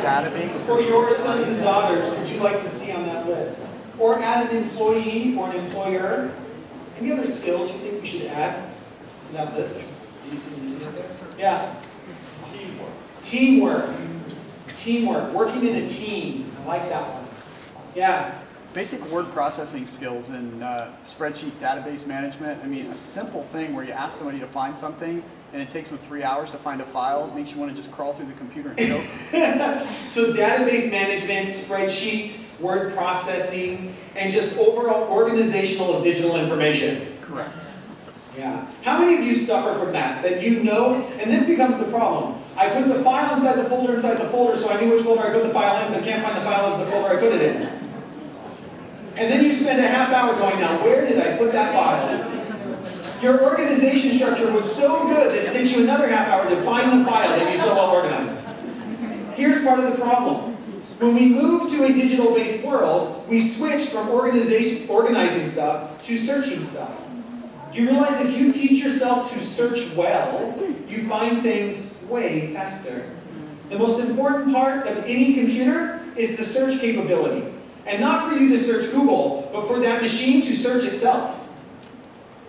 Database for your sons and daughters would you like to see on that list? Or as an employee or an employer? Any other skills you think we should add to that list? Do you see it? Yeah. Teamwork. Teamwork. Working in a team. I like that one. Yeah. Basic word processing skills in spreadsheet database management. I mean, a simple thing where you ask somebody to find something and it takes them 3 hours to find a file makes you want to just crawl through the computer and go. So database management, spreadsheet, word processing, and just overall organizational of digital information. Correct. Yeah. How many of you suffer from that? That you know, and this becomes the problem. I put the file inside the folder, so I knew which folder I put the file in, but can't find the file in the folder I put it in. And then you spend a half hour going, now where did I put that file? Your organization structure was so good that it takes you another half hour to find the file that you so well organized. Here's part of the problem. When we move to a digital-based world, we switch from organizing stuff to searching stuff. Do you realize if you teach yourself to search well, you find things way faster? The most important part of any computer is the search capability. And not for you to search Google, but for that machine to search itself.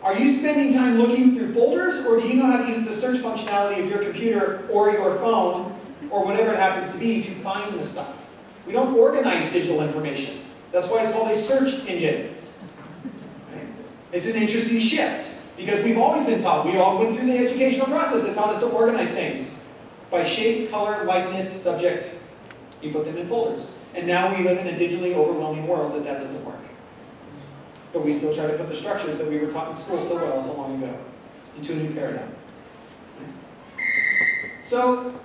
Are you spending time looking through folders, or do you know how to use the search functionality of your computer or your phone, or whatever it happens to be, to find the stuff? We don't organize digital information. That's why it's called a search engine. Right? It's an interesting shift, because we've always been taught, we all went through the educational process that taught us to organize things. By shape, color, likeness, subject, you put them in folders. And now we live in a digitally overwhelming world that doesn't work. But we still try to put the structures that we were taught in school so well so long ago into a new paradigm. So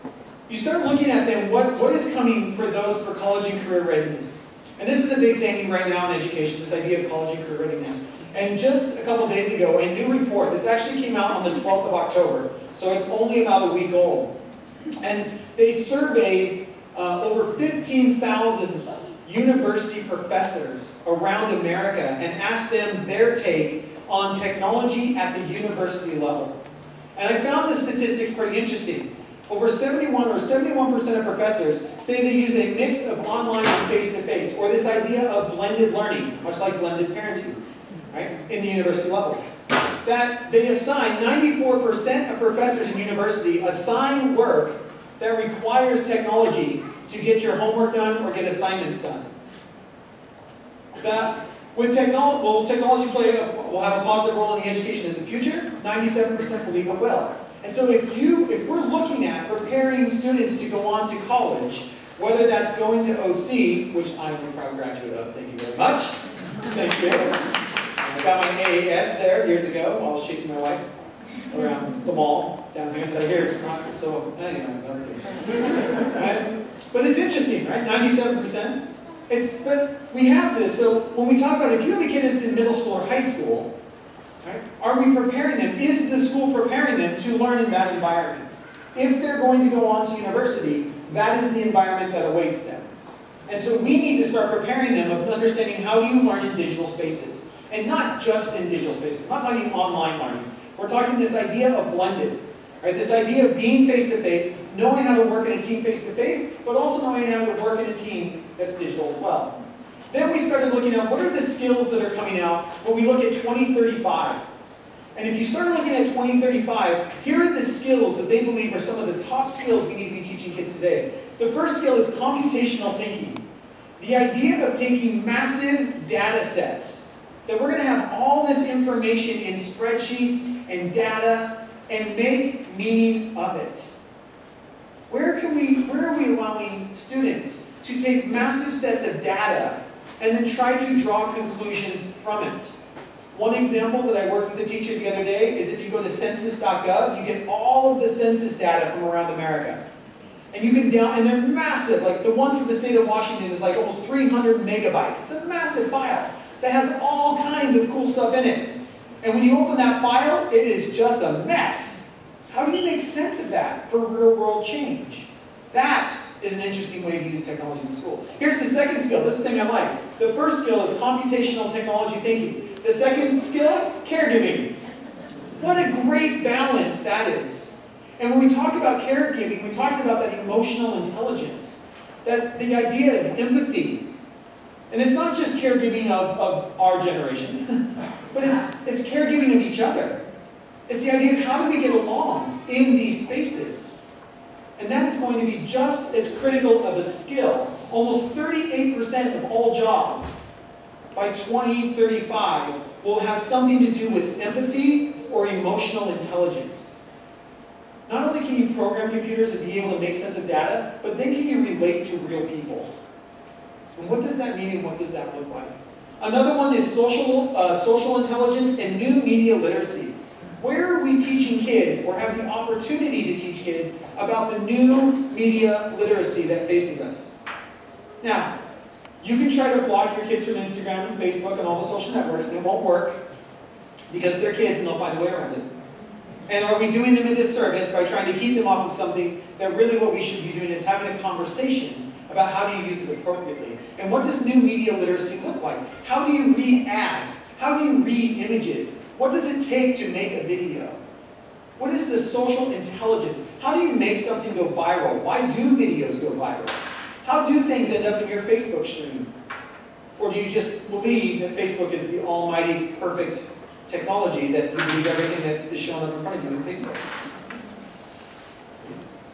you start looking at then what is coming for those for college and career readiness. And this is a big thing right now in education, this idea of college and career readiness. And just a couple days ago, a new report, this actually came out on the 12th of October, so it's only about a week old. And they surveyed over 15,000 university professors around America and asked them their take on technology at the university level. And I found the statistics pretty interesting. Over 71% of professors say they use a mix of online and face-to-face, or this idea of blended learning, much like blended parenting, right, in the university level. That they assign, 94% of professors in university assign work that requires technology to get your homework done or get assignments done. That with technology, will technology will have a positive role in the education in the future? 97% believe it will. And so if we're looking at preparing students to go on to college, whether that's going to OC, which I'm a proud graduate of, thank you very much. Thank you. I got my AAS there years ago while I was chasing my wife around the mall down here. But here's not so anyway. Right? But it's interesting, right? 97%. But we have this. So when we talk about if you have a kid that's in middle school or high school, right, are we preparing them? Is the school preparing them to learn in that environment? If they're going to go on to university, that is the environment that awaits them. And so we need to start preparing them of understanding how do you learn in digital spaces. And not just in digital spaces. I'm not talking online learning. We're talking this idea of blended. Right? This idea of being face-to-face, knowing how to work in a team face-to-face, but also knowing how to work in a team that's digital as well. Then we started looking at what are the skills that are coming out when we look at 2035. And if you start looking at 2035, here are the skills that they believe are some of the top skills we need to be teaching kids today. The first skill is computational thinking. The idea of taking massive data sets, that we're going to have all this information in spreadsheets and data and make meaning of it. Where are we allowing students to take massive sets of data and then try to draw conclusions from it? One example that I worked with a teacher the other day is if you go to census.gov, you get all of the census data from around America. And you can and they're massive, like the one for the state of Washington is like almost 300 megabytes. It's a massive file that has all kinds of cool stuff in it. And when you open that file, it is just a mess. How do you make sense of that for real world change? That is an interesting way to use technology in school. Here's the second skill. This is the thing I like. The first skill is computational technology thinking. The second skill, caregiving. What a great balance that is. And when we talk about caregiving, we're talking about that emotional intelligence, that the idea of empathy. And it's not just caregiving of our generation, but it's caregiving of each other. It's the idea of how do we get along in these spaces. And that is going to be just as critical of a skill. Almost 38% of all jobs by 2035 will have something to do with empathy or emotional intelligence. Not only can you program computers and be able to make sense of data, but then can you relate to real people. And what does that mean and what does that look like? Another one is social intelligence and new media literacy. Where are we teaching kids, or have the opportunity to teach kids, about the new media literacy that faces us? Now, you can try to block your kids from Instagram and Facebook and all the social networks, and it won't work, because they're kids and they'll find a way around it. And are we doing them a disservice by trying to keep them off of something that really what we should be doing is having a conversation about how do you use it appropriately? And what does new media literacy look like? How do you read ads? How do you read images? What does it take to make a video? What is the social intelligence? How do you make something go viral? Why do videos go viral? How do things end up in your Facebook stream? Or do you just believe that Facebook is the almighty, perfect technology that you believe everything that is shown up in front of you on Facebook?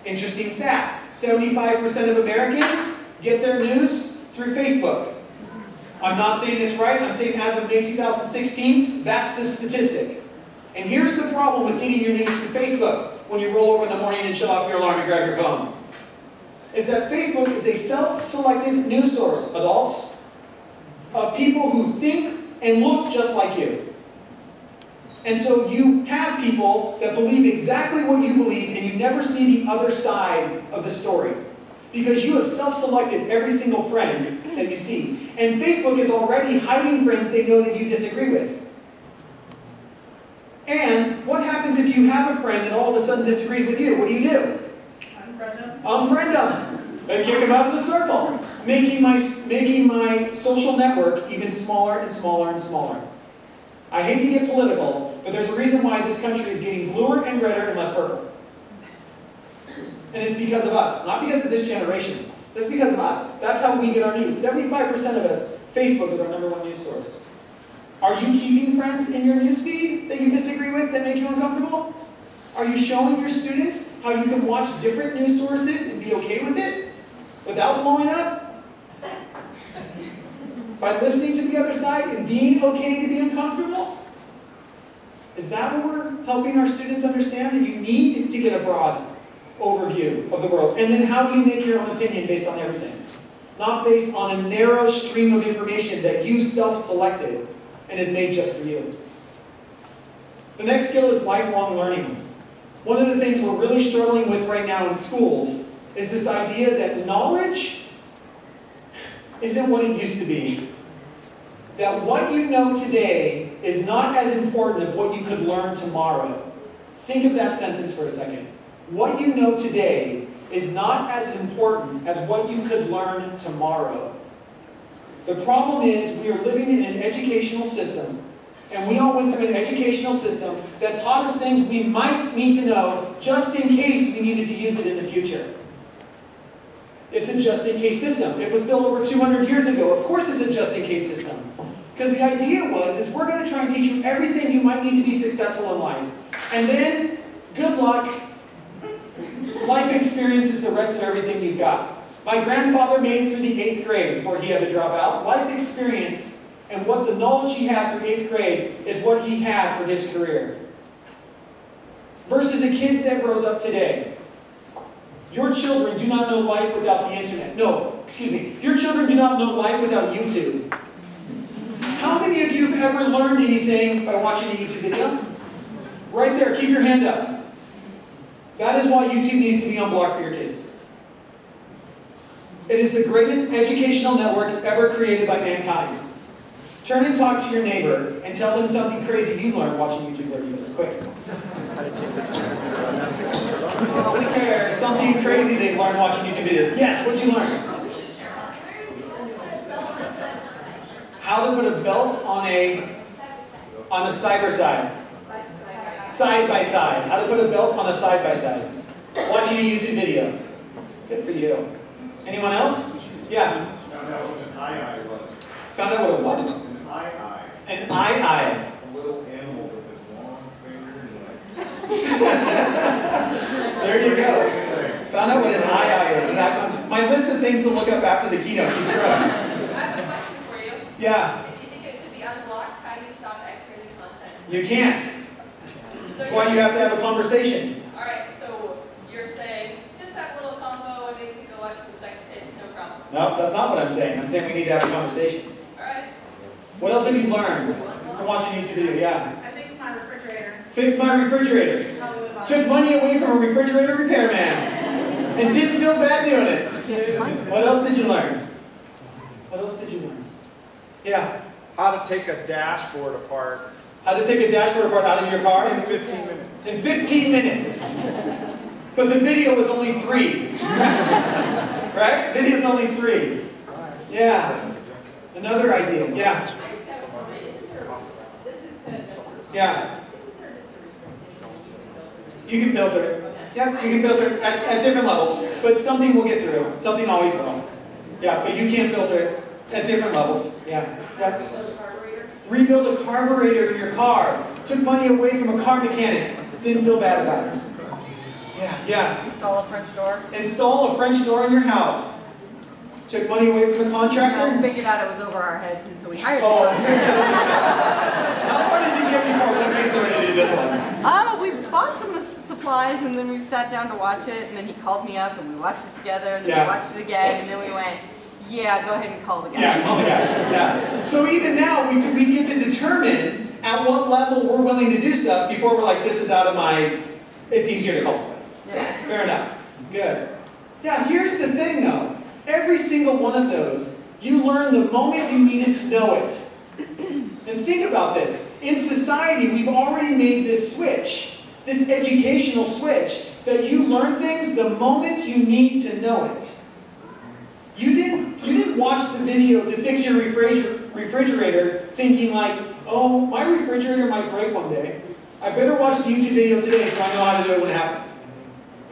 Interesting stat. 75% of Americans get their news through Facebook. I'm not saying it's right. I'm saying as of May 2016, that's the statistic. And here's the problem with getting your news through Facebook when you roll over in the morning and shut off your alarm and grab your phone. Is that Facebook is a self-selected news source, adults, of people who think and look just like you. And so you have people that believe exactly what you believe, and you never see the other side of the story. Because you have self-selected every single friend that you see. And Facebook is already hiding friends they know that you disagree with. And what happens if you have a friend that all of a sudden disagrees with you? What do? Unfriend them. Unfriend them. And kick them out of the circle. Making my social network even smaller and smaller and smaller. I hate to get political, but there's a reason why this country is getting bluer and redder and less purple. And it's because of us, not because of this generation. It's because of us. That's how we get our news. 75% of us, Facebook is our #1 news source. Are you keeping friends in your newsfeed that you disagree with, that make you uncomfortable? Are you showing your students how you can watch different news sources and be okay with it without blowing up? By listening to the other side and being okay to be uncomfortable? Is that what we're helping our students understand? That you need to get a broad overview of the world. And then how do you make your own opinion based on everything? Not based on a narrow stream of information that you self-selected and is made just for you. The next skill is lifelong learning. One of the things we're really struggling with right now in schools is this idea that knowledge isn't what it used to be. That what you know today is not as important as what you could learn tomorrow. Think of that sentence for a second. What you know today is not as important as what you could learn tomorrow. The problem is we are living in an educational system, and we all went through an educational system that taught us things we might need to know just in case we needed to use it in the future. It's a just-in-case system. It was built over 200 years ago. Of course it's a just-in-case system. Because the idea is we're going to try and teach you everything you might need to be successful in life. And then, good luck. Life experience is the rest of everything you've got. My grandfather made it through the 8th grade before he had to drop out. Life experience and what the knowledge he had through 8th grade is what he had for his career. Versus a kid that grows up today. Your children do not know life without the internet. No, excuse me. Your children do not know life without YouTube. How many of you have ever learned anything by watching a YouTube video? Right there, keep your hand up. That is why YouTube needs to be unblocked for your kids. It is the greatest educational network ever created by mankind. Turn and talk to your neighbor and tell them something crazy you learned watching YouTube videos. Quick. There's something crazy they've learned watching YouTube videos. Yes, what'd you learn? How to put a belt on a cyber side. Side by side. How to put a belt on a side by side. Watching a YouTube video. Good for you. Anyone else? Yeah. Found out what an eye was. Found out what a what? An eye. An eye. A little animal with this long finger and There you go. Found out what an eye is. And my list of things to look up after the keynote keeps growing. I have a question for you. Yeah. If you think it should be unblocked, how do you stop X-rated content? You can't. That's why you have to have a conversation. Alright, so you're saying, just that little combo and they can go watch the sex tapes, no problem. No, that's not what I'm saying. I'm saying we need to have a conversation. Alright. What else have you learned from watching a YouTube video? Yeah. I fixed my refrigerator. Fixed my refrigerator. Took money away from a refrigerator repairman. And didn't feel bad doing it. What else did you learn? What else did you learn? Yeah. How to take a dashboard apart How to take a dashboard apart out of your car? in 15 minutes. In 15 minutes. But the video was only 3. Right? Video's only 3. Yeah. Another idea. Yeah. I just have a comment. This is to just... Yeah. Isn't there just a restriction You can filter it. Yeah, you can filter it at different levels. But something will get through. Something always will. Yeah, but you can filter it at different levels. Yeah. Yeah. Rebuild a carburetor in your car. Took money away from a car mechanic. Didn't feel bad about it. Yeah. Install a French door. Install a French door in your house. Took money away from a We contractor. figured out it was over our heads, and so we hired Oh, the how far did you get before what makes you ready to do this one? We bought some of the supplies, and then we sat down to watch it, and then he called me up, and we watched it together, and then Yeah. we watched it again, and then we went, yeah, go ahead and call the guy. Yeah, call the guy. Yeah. So even now, we get to determine at what level we're willing to do stuff before we're like, this is out of my, it's easier to call somebody. Yeah. Fair enough. Good. Yeah, here's the thing though. Every single one of those, you learn the moment you needed to know it. And think about this. In society, we've already made this switch, this educational switch, that you learn things the moment you need to know it. You didn't watch the video to fix your refrigerator thinking like, oh, my refrigerator might break one day. I better watch the YouTube video today so I know how to do it when it happens.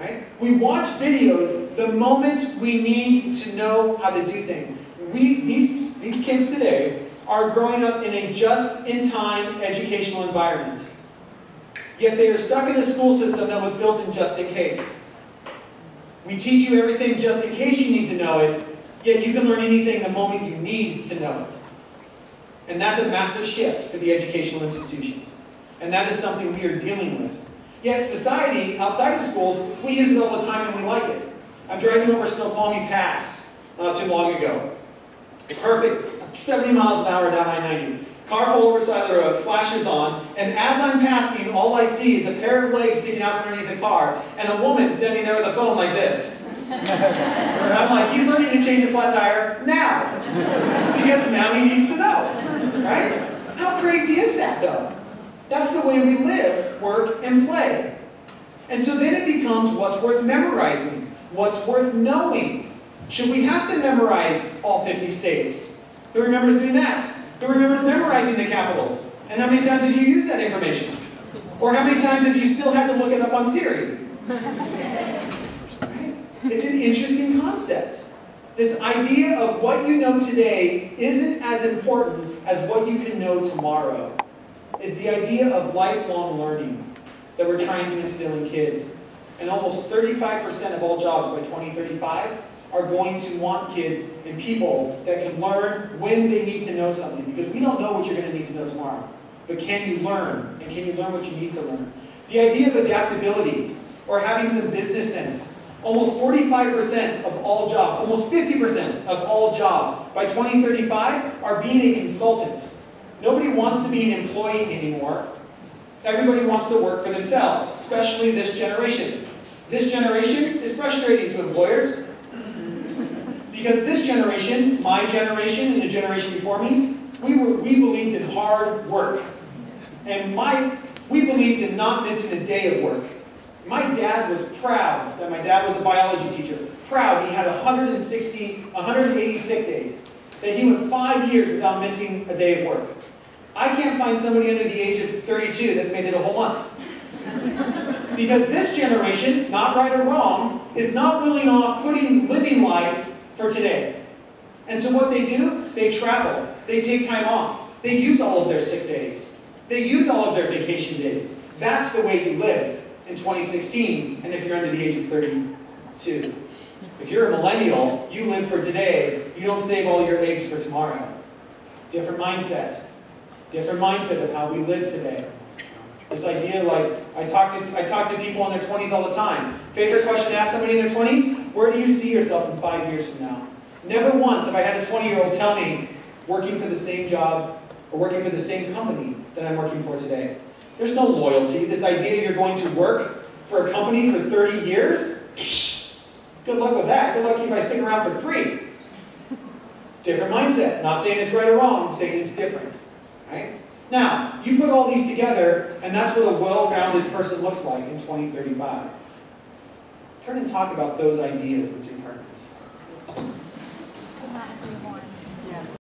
Right? We watch videos the moment we need to know how to do things. These kids today are growing up in a just-in-time educational environment. Yet they are stuck in a school system that was built in just in case. We teach you everything just in case you need to know it, yet you can learn anything the moment you need to know it. And that's a massive shift for the educational institutions. And that is something we are dealing with. Yet society, outside of schools, we use it all the time and we like it. I'm driving over Snoqualmie Pass not too long ago. Perfect, 70 miles an hour down I-90. Car pulled over side of the road, flashes on, and as I'm passing, all I see is a pair of legs sticking out from underneath the car, and a woman standing there with a phone like this. And I'm like, he's learning to change a flat tire now. Because now he needs to know. Right? How crazy is that, though? That's the way we live, work, and play. And so then it becomes what's worth memorizing, what's worth knowing. Should we have to memorize all 50 states? Who remembers doing that? Who remembers memorizing the capitals? And how many times have you used that information? Or how many times have you still had to look it up on Siri? It's an interesting concept. This idea of what you know today isn't as important as what you can know tomorrow. Is the idea of lifelong learning that we're trying to instill in kids. And almost 35% of all jobs by 2035 are going to want kids and people that can learn when they need to know something. Because we don't know what you're going to need to know tomorrow. But can you learn? And can you learn what you need to learn? The idea of adaptability, or having some business sense. Almost 45% of all jobs, almost 50% of all jobs by 2035 are being a consultant. Nobody wants to be an employee anymore. Everybody wants to work for themselves, especially this generation. This generation is frustrating to employers because this generation, my generation and the generation before me, we believed in hard work. And we believed in not missing a day of work. My dad was proud that my dad was a biology teacher. Proud he had 180 sick days. That he went 5 years without missing a day of work. I can't find somebody under the age of 32 that's made it a whole month. Because this generation, not right or wrong, is not willing off living life for today. And so what they do, they travel, they take time off, they use all of their sick days, they use all of their vacation days. That's the way you live in 2016, and if you're under the age of 32. If you're a millennial, you live for today, you don't save all your eggs for tomorrow. Different mindset. Different mindset of how we live today. This idea, like, I talk to people in their 20s all the time. Favorite question to ask somebody in their 20s? Where do you see yourself in 5 years from now? Never once have I had a 20-year-old tell me, working for the same job or working for the same company that I'm working for today. There's no loyalty. This idea you're going to work for a company for 30 years? Psh, good luck with that. Good luck if I stick around for 3. Different mindset. Not saying it's right or wrong, saying it's different. Right? Now, you put all these together, and that's what a well-rounded person looks like in 2035. Turn and talk about those ideas with your partners.